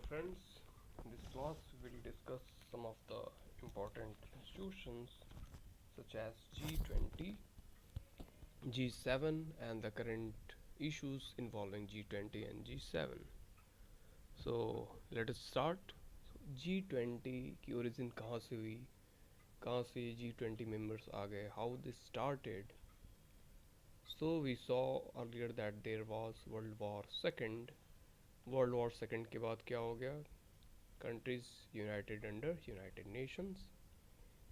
friends. In this class, we will discuss some of the important institutions such as G20, G7, and the current issues involving G20 and G7. So, let us start. G20 की origin कहाँ से हुई, कहाँ से G20 members आ गए, how this started. So, we saw earlier that there was World War II. World War II के बाद क्या हो गया? Countries United under United Nations.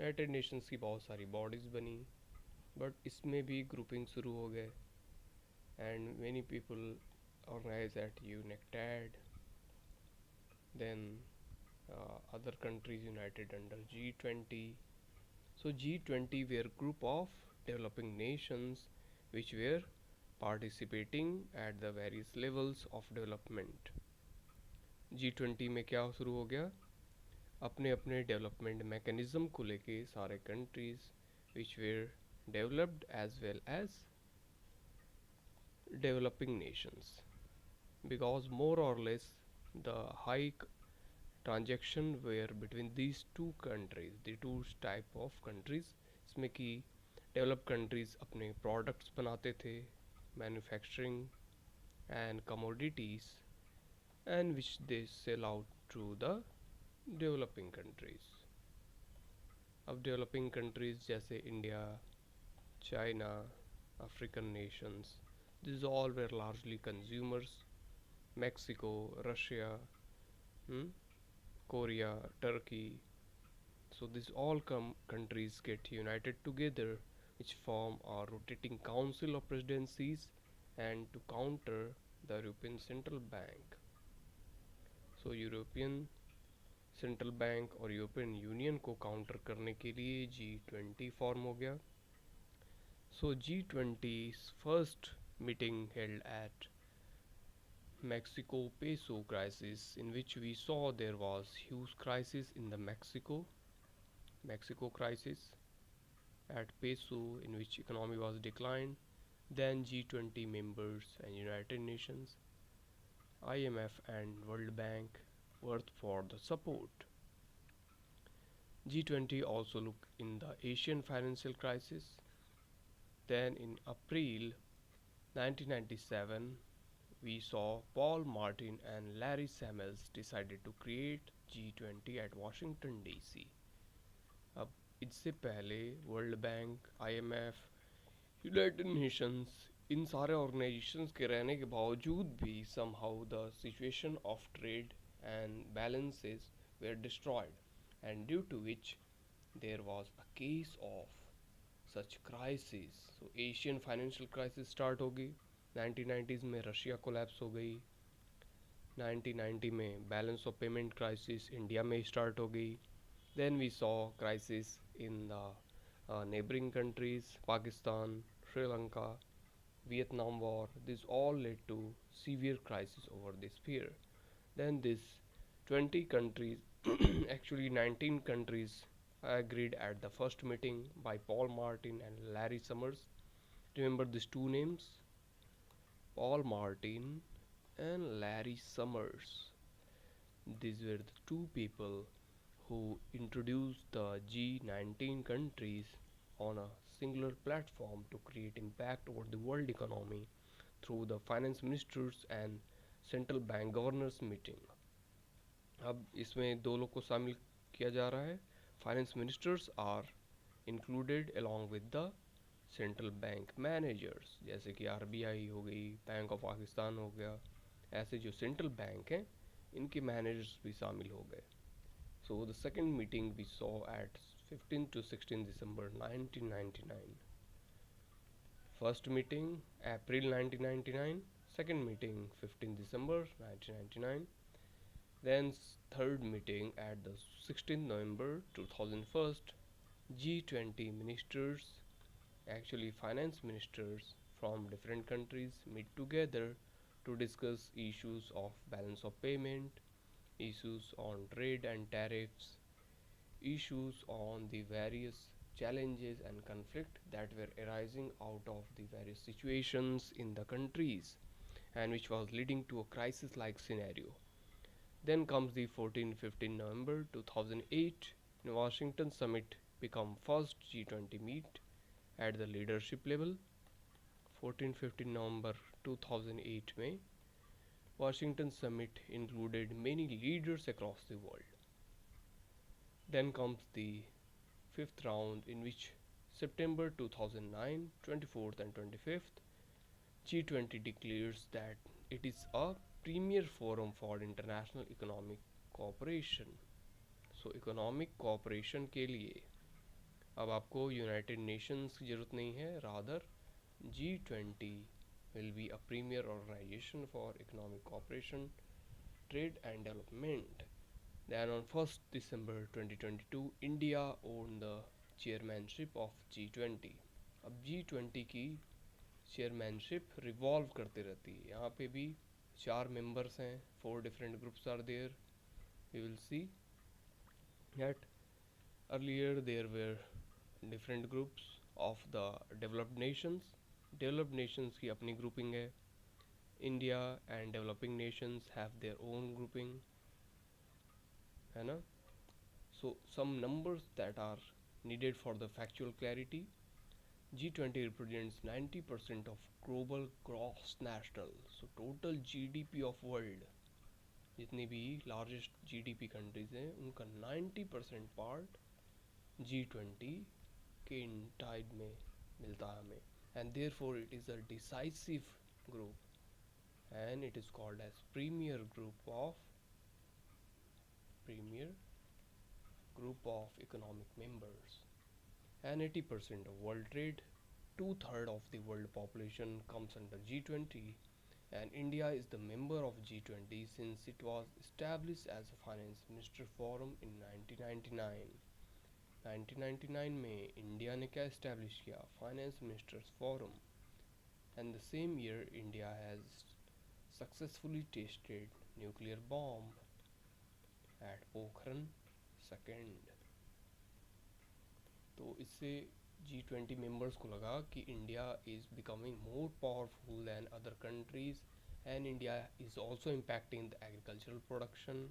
United Nations की बहुत सारी बॉडीज़ बनी, बट इसमें भी ग्रुपिंग शुरू हो गए and many people organise at united. Then other countries united under G20. So G20 were group of developing nations which were participating at the various levels of development. G20 में क्या शुरू हो गया? अपने अपने डेवलपमेंट मैकेनिज्म को लेके सारे countries which were developed as well as developing nations, because more और less the high transaction were between these two countries, the two type of countries, इसमें कि डेवलप कंट्रीज अपने प्रोडक्ट्स बनाते थे, manufacturing and commodities, and which they sell out to the developing countries. अब developing countries जैसे India, China, African nations, this all were largely consumers. Mexico, Russia, Korea, Turkey. So these all countries get united together, which form a rotating council of presidencies and to counter the European Central Bank. So European central bank और European union को counter करने के लिए G20 form हो गया. सो G20 first meeting held at Mexico peso crisis, in which we saw there was huge crisis in the Mexico crisis at peso, in which economy was declined. Then G20 members and United Nations, IMF and World Bank worked for the support. G20 also looked in the Asian financial crisis. Then in April 1997, we saw Paul Martin and Larry Summers decided to create G20 at Washington DC. अब इससे पहले world bank, IMF, United Nations, इन सारे organisations के रहने के बावजूद भी somehow the situation of trade and balances were destroyed, and due to which there was a case of such crisis. So Asian financial crisis start होगी. 1990s में Russia collapse हो गई. 1990 में balance of payment crisis India में start हो गई. Then we saw crisis in the neighbouring countries, Pakistan, Sri Lanka, Vietnam War. This all led to severe crisis over this period. Then this 20 countries, actually 19 countries, agreed at the first meeting by Paul Martin and Larry Summers. Remember these two names, Paul Martin and Larry Summers. These were the two people who introduced the G19 countries on a singular platform to create impact over the world economy through the finance ministers and central bank governors meeting. अब इसमें दो लोग को शामिल किया जा रहा है. Finance ministers are included along with the central bank managers, जैसे कि RBI हो गई, बैंक ऑफ पाकिस्तान हो गया. ऐसे जो सेंट्रल बैंक हैं इनके मैनेजर्स भी शामिल हो गए. So the second meeting we saw at 15 to 16 December 1999. First meeting April 1999, second meeting 15 December 1999. Then third meeting at the 16th November 2001. G20 ministers, actually finance ministers from different countries, meet together to discuss issues of balance of payment, issues on trade and tariffs, issues on the various challenges and conflict that were arising out of the various situations in the countries and which was leading to a crisis like scenario. Then comes the 14-15 November 2008 in Washington summit become first G20 meet at the leadership level. 14-15 November 2008 में Washington summit included many leaders across the world. Then comes the fifth round in which September 2009, 24th and 25th, G20 declares that it is a premier forum for international economic cooperation. So economic cooperation के लिए अब आपको United Nations की ज़रूरत नहीं है, rather G20 will be a premier organization for economic cooperation, trade and development. Then on 1st December 2022, India owned the chairmanship of G20. अब G20 की चेयरमैनशिप रिवॉल्व करते रहती है. यहाँ पे भी 4 मेंबर्स हैं, 4 different groups are there. We will see that earlier there were different groups of the developed nations. Developed nations की अपनी grouping है. India and developing nations have their own grouping, है ना. So some numbers that are needed for the factual clarity. G20 represents 90% of global gross national, so total GDP of world. जितनी भी largest GDP countries हैं उनका 90% part G20 के Tide में मिलता है हमें, and therefore it is a decisive group and it is called as premier group of economic members. And 80% of world trade, 2/3 of the world population comes under G20, and India is the member of G20 since it was established as a finance minister forum in 1999. 1999 में India ने क्या establish किया? Finance ministers forum. And the same year India has successfully tested nuclear bomb at Pokhran second. तो इससे G20 members को लगा कि India is becoming more powerful than other countries, and India is also impacting the agricultural production.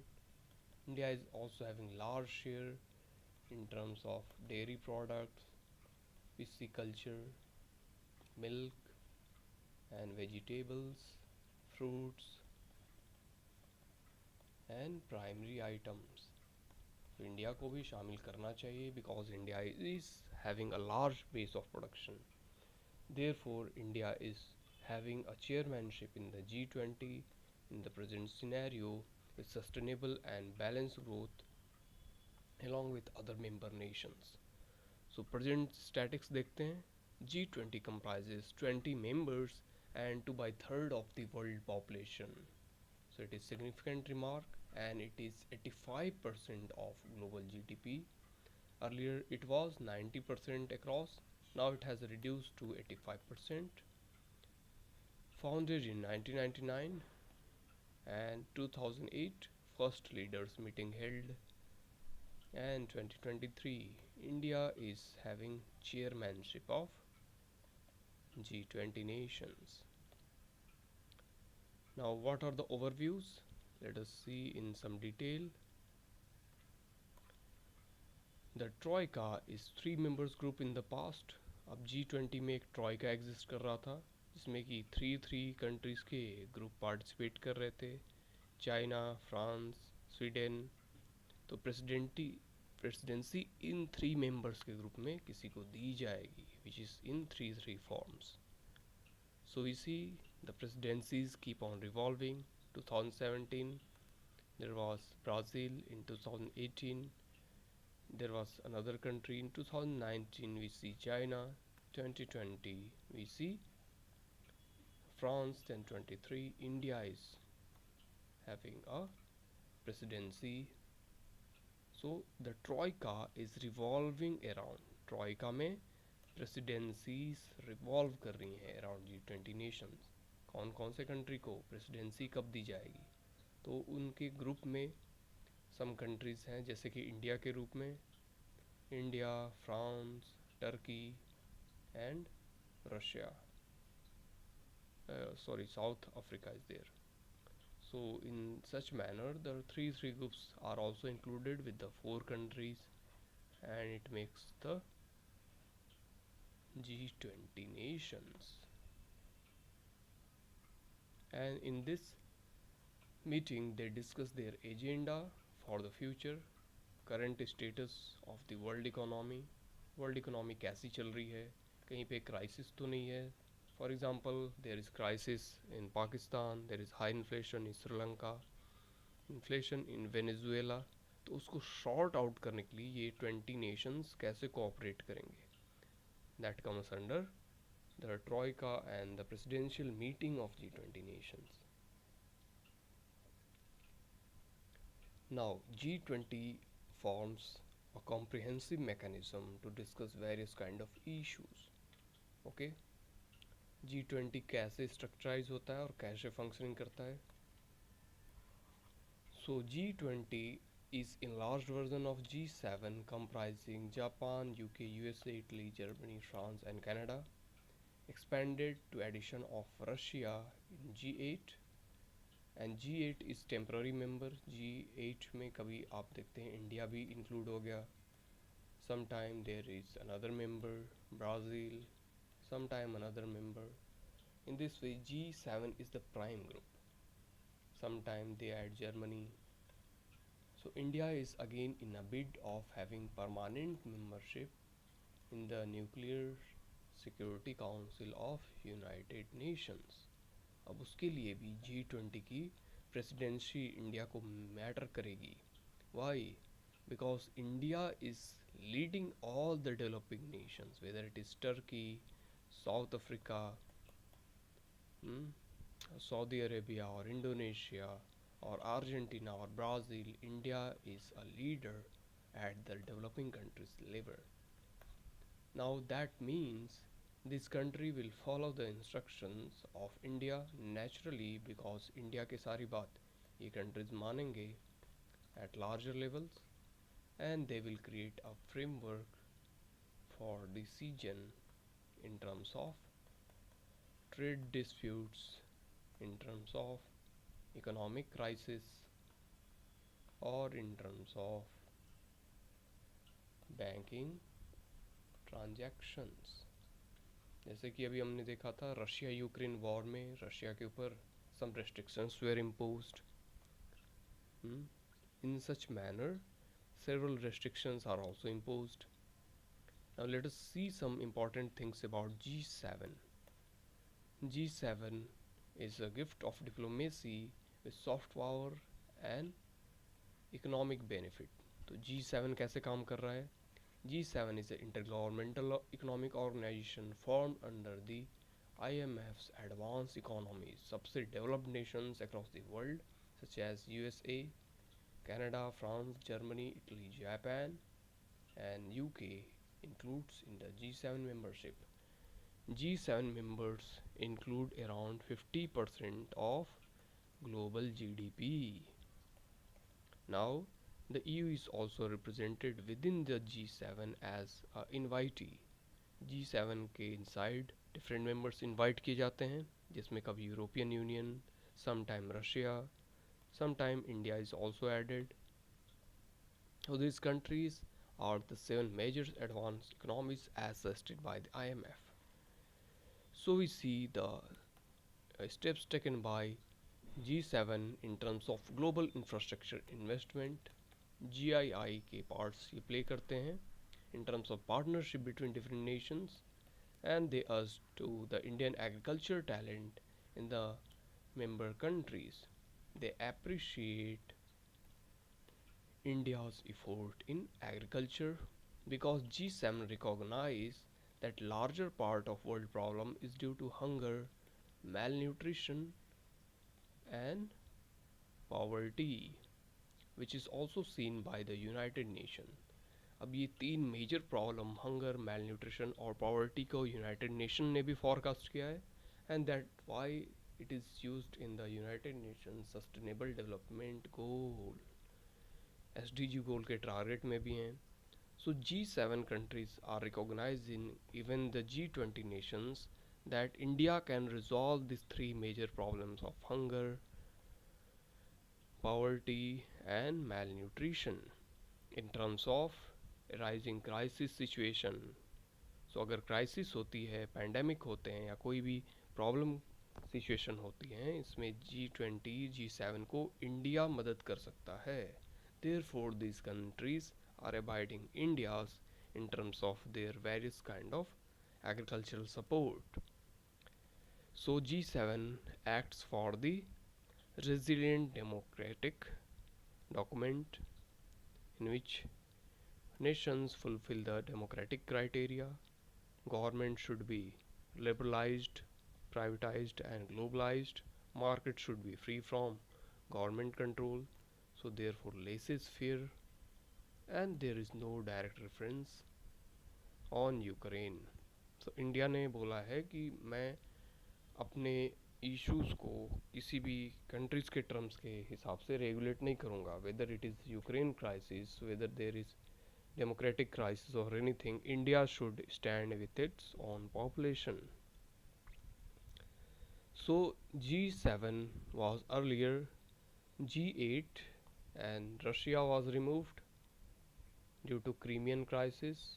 India is also having large share in terms of dairy products, pisciculture, milk and vegetables, fruits and primary items. So India को भी शामिल करना चाहिए because India is having a large base of production. Therefore India is having a chairmanship in the G20 in the present scenario with sustainable and balanced growth along with other member nations. So present statistics देखते हैं. G20 comprises 20 members and 2/3 of the world population. So it is significant remark, and it is 85% of global GDP. Earlier it was 90% across, now it has reduced to 85%. Founded in 1999 and 2008 first leaders meeting held, and 2023 India is having chairmanship of G20 nations. Now what are the overviews? Let us see in some detail. The Troika is 3 members group in the past. अब G20 में एक troika exist कर रहा था जिसमें कि 3 countries के group participate कर रहे थे, चाइना, फ्रांस, स्वीडन. तो प्रेसिडेंसी इन 3 मेंबर्स के ग्रुप में किसी को दी जाएगी, which is in 3 forms. So we see the presidencies keep on revolving. 2017 there was Brazil, in 2018 there was another country, in 2019 we see China, 2020 we see France, then 23 India is having a presidency. So the Troika is revolving around. Troika में presidencies revolve कर रही हैं around G20 nations. कौन कौन से country को presidency कब दी जाएगी? तो उनके ग्रुप में सम कंट्रीज़ हैं जैसे कि इंडिया के रूप में India, France, Turkey and Russia. Sorry, South Africa is there. So in such manner, the three groups are also included with the four countries, and it makes the G20 nations. And in this meeting, they discuss their agenda for the future, current status of the world economy कैसी चल रही है, कहीं पे crisis तो नहीं है. For example, there is crisis in Pakistan, there is high inflation in Sri Lanka, inflation in Venezuela. तो उसको शॉर्ट आउट करने के लिए ये 20 nations कैसे कोऑपरेट करेंगे, that comes under the Troika and the presidential meeting of G20 nations. Now, G20 forms a comprehensive mechanism to discuss various kind of issues. Okay, G20 कैसे structurize होता है और कैसे फंक्शनिंग करता है. So G20 is enlarged version of G7 comprising Japan, UK, USA, Italy, Germany, France and Canada, expanded to addition of Russia in G8, and G8 is temporary member. G8 में कभी आप देखते हैं इंडिया भी include हो गया, sometime there is another member, Brazil, sometime another member. In this way, G7 is the prime group. Sometime they add Germany. So India is again in a bid of having permanent membership in the Nuclear Security Council of United Nations. अब उसके लिए भी G20 की presidency India को matter करेगी. Why? Because India is leading all the developing nations, whether it is Turkey, South Africa, Saudi Arabia or Indonesia or Argentina or Brazil. India is a leader at the developing countries level. Now that means this country will follow the instructions of India naturally, because India के सारी बात ये countries मानेंगे at larger levels, and they will create a framework for decision in terms of trade disputes, in terms of economic crisis, or in terms of banking transactions. जैसे कि अभी हमने देखा था रशिया यूक्रेन वॉर में Russia के ऊपर some restrictions were imposed. In such manner, several restrictions are also imposed. Now let us see some important things about G7. G7 is a gift of diplomacy with soft power and economic benefit. तो G7 कैसे काम कर रहा है? G7 is an intergovernmental economic organization formed under the IMF's advanced economies. सबसे developed nations across the world such as USA, Canada, France, Germany, Italy, Japan and UK includes in the G7 membership. G7 members include around 50% of global GDP. Now, the EU is also represented within the G7 as an invitee. G7 के inside different members invite किए जाते हैं, जिसमें कभी European Union, sometime Russia, sometime India is also added. So these countries are the 7 major advanced economies as suggested by the IMF. So we see the steps taken by G7 in terms of global infrastructure investment. GII के parts ये play करते हैं in terms of partnership between different nations, and they urge to the Indian agriculture talent in the member countries. They appreciate India's effort in agriculture because G7 recognize that larger part of world problem is due to hunger, malnutrition and poverty, which is also seen by the United Nations. अब ये 3 major problem hunger, malnutrition और poverty को United nation ने भी forecast किया है, and that why it is used in the United nation sustainable development goal, SDG गोल के target में भी हैं. So G7 countries are recognized in even the G20 nations that India can resolve these 3 major problems of hunger, poverty and malnutrition in terms of rising crisis situation. सो अगर crisis होती है, pandemic होते हैं या कोई भी प्रॉब्लम सिचुएशन होती है, इसमें G20 G7 को इंडिया मदद कर सकता है. Therefore this countries are abiding India's in terms of their various kind of agricultural support. So G7 acts for the resilient democratic document in which nations fulfill the democratic criteria. Government should be liberalized, privatized and globalized. Market should be free from government control. So therefore laissez-faire, and there is no direct reference on Ukraine. तो India ने बोला है कि मैं अपने issues को किसी भी कंट्रीज़ के टर्म्स के हिसाब से रेगुलेट नहीं करूँगा. Whether it is Ukraine crisis, whether there is democratic crisis or anything, India should stand with its own population. So G7 was earlier G8 and Russia was removed due to Crimean crisis.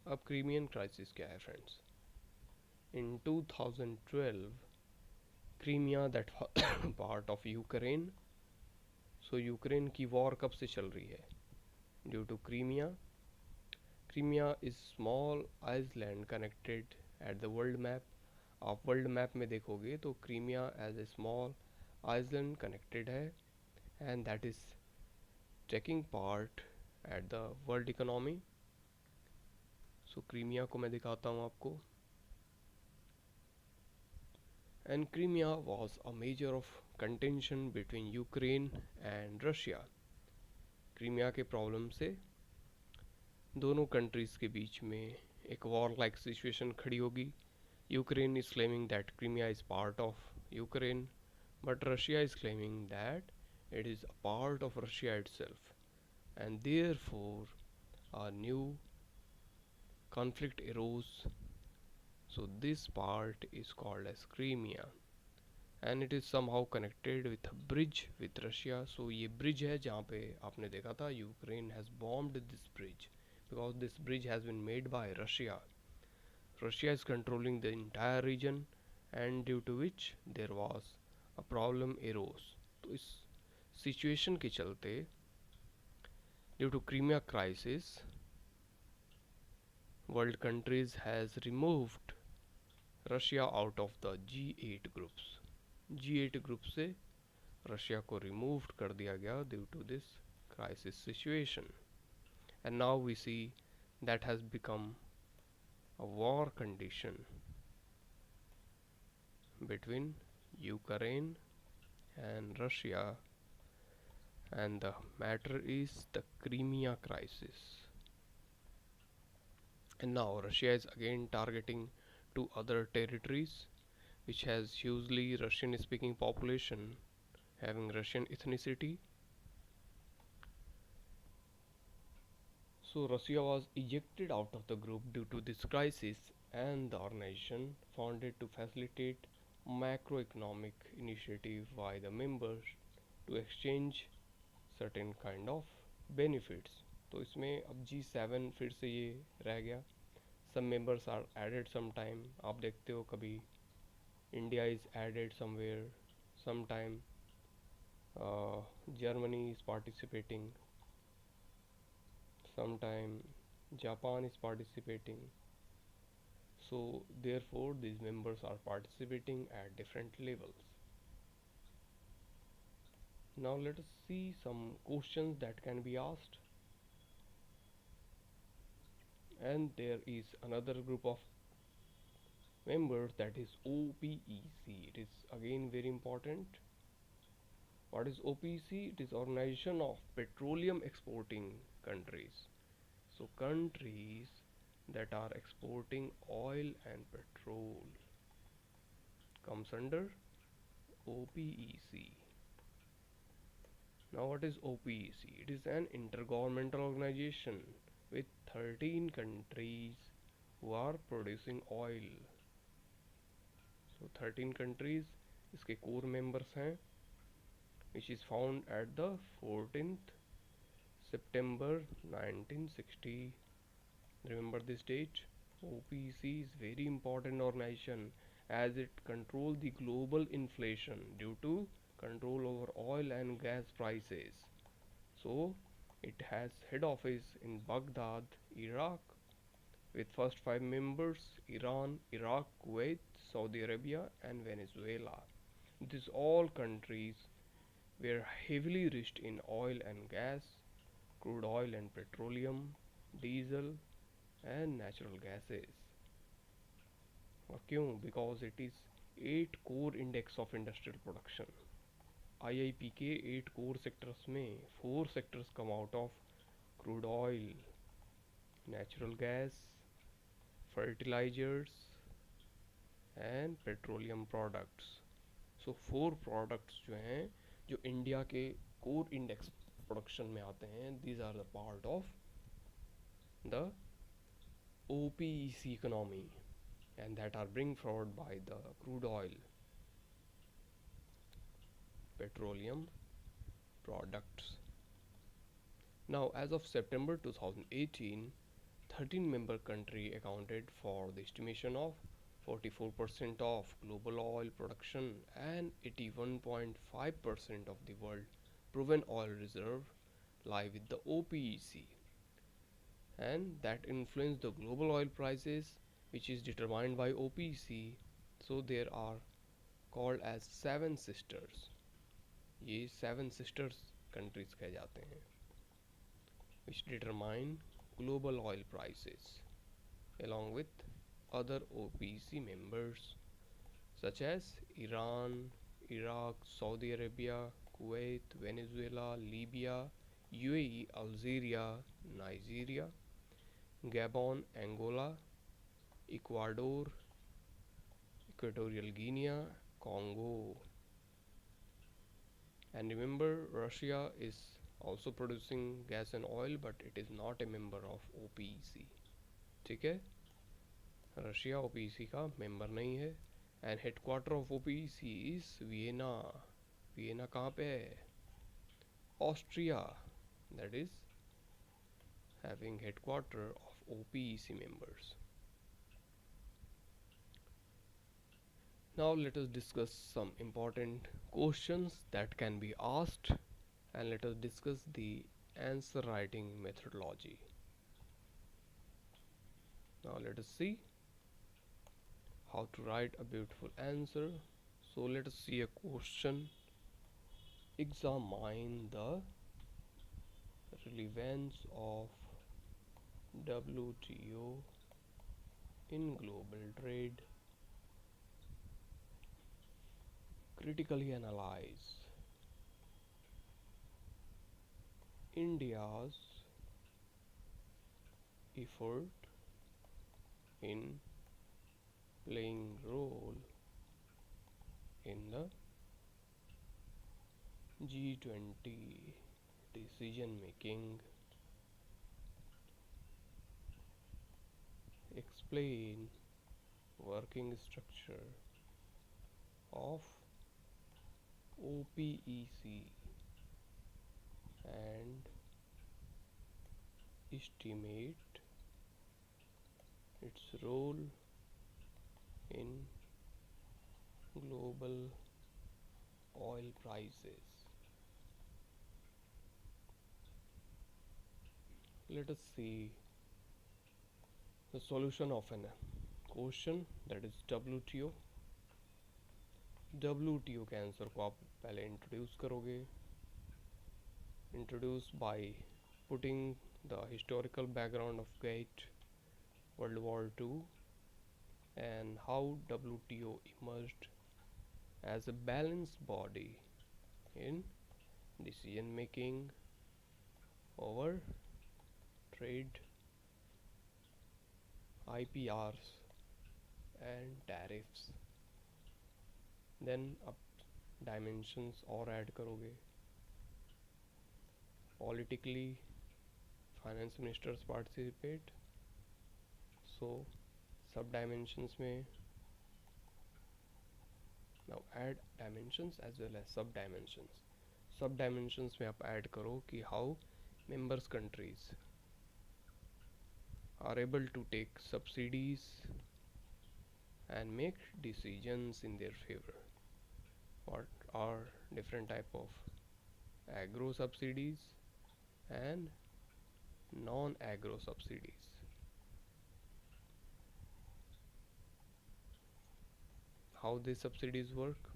अब Crimean crisis क्या है friends? In 2012 Crimea that part of Ukraine. So Ukraine की war कब से चल रही है? Due to Crimea. Crimea is small island connected at the world map. आप वर्ल्ड मैप में देखोगे तो Crimea as a small island connected है, and that is taking part at the world economy. So Crimea को मैं दिखाता हूँ आपको. And Crimea was a measure of contention between Ukraine and Russia. Crimea के प्रॉब्लम से दोनों कंट्रीज़ के बीच में एक वॉर लाइक सिचुएशन खड़ी होगी. Ukraine is claiming that Crimea is part of Ukraine, but Russia is claiming that it is a part of Russia itself, and therefore a new conflict arose. So this part is called as Crimea, and it is somehow connected with a bridge with Russia. So ये bridge है जहाँ पे आपने देखा था Ukraine has bombed this bridge because this bridge has been made by Russia. Russia is controlling the entire region, and due to which there was a problem arose. तो इस situation के चलते due to Crimea crisis world countries has removed Russia out of the G8 groups. G8 group से Russia को removed कर दिया गया due to this crisis situation, and now we see that has become a war condition between Ukraine and Russia, and the matter is the Crimea crisis. And now Russia is again targeting two other territories which has hugely Russian speaking population having Russian ethnicity. So Russia was ejected out of the group due to this crisis, and the organization founded to facilitate macroeconomic initiative by the members to exchange certain kind of benefits. तो इसमें अब G7 फिर से ये रह गया. some members are added sometime. आप देखते हो कभी India is added somewhere, sometime Germany is participating, sometime Japan is participating. So therefore these members are participating at different levels. Now let us see some questions that can be asked. And there is another group of members, that is OPEC. It is again very important. What is OPEC? It is Organization of Petroleum Exporting Countries. So countries that are exporting oil and petrol comes under OPEC. Now what is OPEC? It is an intergovernmental organization with 13 countries who are producing oil. So 13 countries इसके core members हैं. which is found at the 14th September 1960. Remember this date? OPEC is very important organization as it controls the global inflation due to control over oil and gas prices. So it has head office in Baghdad, Iraq, with first five members Iran, Iraq, Kuwait, Saudi Arabia, and Venezuela. These all countries were heavily rich in oil and gas, crude oil and petroleum, diesel, and natural gases. क्यों? Because it is 8 core index of industrial production. IIP के 8 core sectors में 4 sectors come out of crude oil, natural gas, fertilizers, and petroleum products. So 4 products जो हैं जो India के core index production में आते हैं, these are the part of the OPEC economy, and that are bring forward by the crude oil, petroleum products. Now, as of September 2018, 13 member country accounted for the estimation of 44% of global oil production and 81.5% of the world proven oil reserve lie with the OPEC, and that influence the global oil prices, which is determined by OPEC. So there are called as seven sisters. ये seven sisters countries कहे जाते हैं, which determine global oil prices along with other OPEC members such as Iran, Iraq, Saudi Arabia, Kuwait, Venezuela, Libya, UAE, Algeria, Nigeria, Gabon, Angola, Ecuador, Equatorial Guinea, Congo. And remember, Russia is also producing gas and oil, but it is not a member of OPEC. ठीक है? Russia OPEC का member नहीं है, and headquarter of OPEC is Vienna. Vienna कहाँ पे है? Austria. That is having headquarter of OPEC members. Now let us discuss some important questions that can be asked, and let us discuss the answer writing methodology. Now let us see how to write a beautiful answer. So let us see a question. Examine the relevance of WTO in global trade. Critically analyze India's effort in playing role in the G20 decision making. Explain working structure of OPEC and estimate its role in global oil prices. Let us see the solution of an question, that is WTO. WTO के answer को आप पहले introduce करोगे. Introduce by putting the historical background of Great World War II and how WTO emerged as a balanced body in decision making over trade, IPRs, and tariffs. Then up dimensions और add करोगे. Politically, finance ministers participate. So sub dimensions में now add dimensions as well as sub dimensions. सब dimensions में आप add करो कि how members countries are able to take subsidies and make decisions in their favor. What are different type of agro subsidies and non-agro subsidies? How these subsidies work?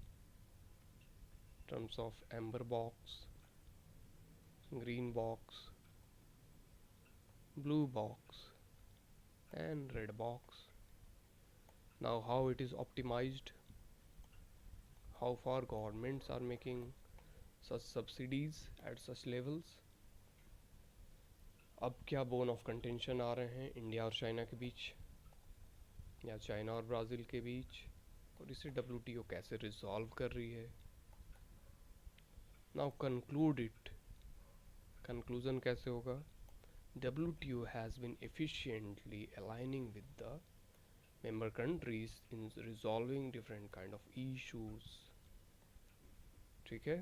In terms of amber box, green box, blue box, and red box. Now how it is optimized, how far governments are making such subsidies at such levels. अब क्या bone of contention आ रहे हैं India और China के बीच या China और Brazil के बीच, और इसे WTO कैसे रिजॉल्व कर रही है. Now conclude it. कंक्लूजन कैसे होगा? WTO has been efficiently aligning with the member countries in resolving different kind of issues. ठीक है.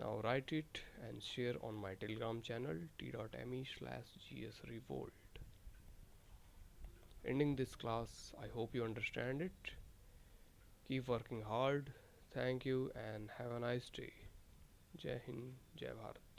Now write it and share on my Telegram channel t.me/gsrevolt. Ending this class, I hope you understand it. Keep working hard. Thank you and have a nice day. Jai Hind, Jai Bharat.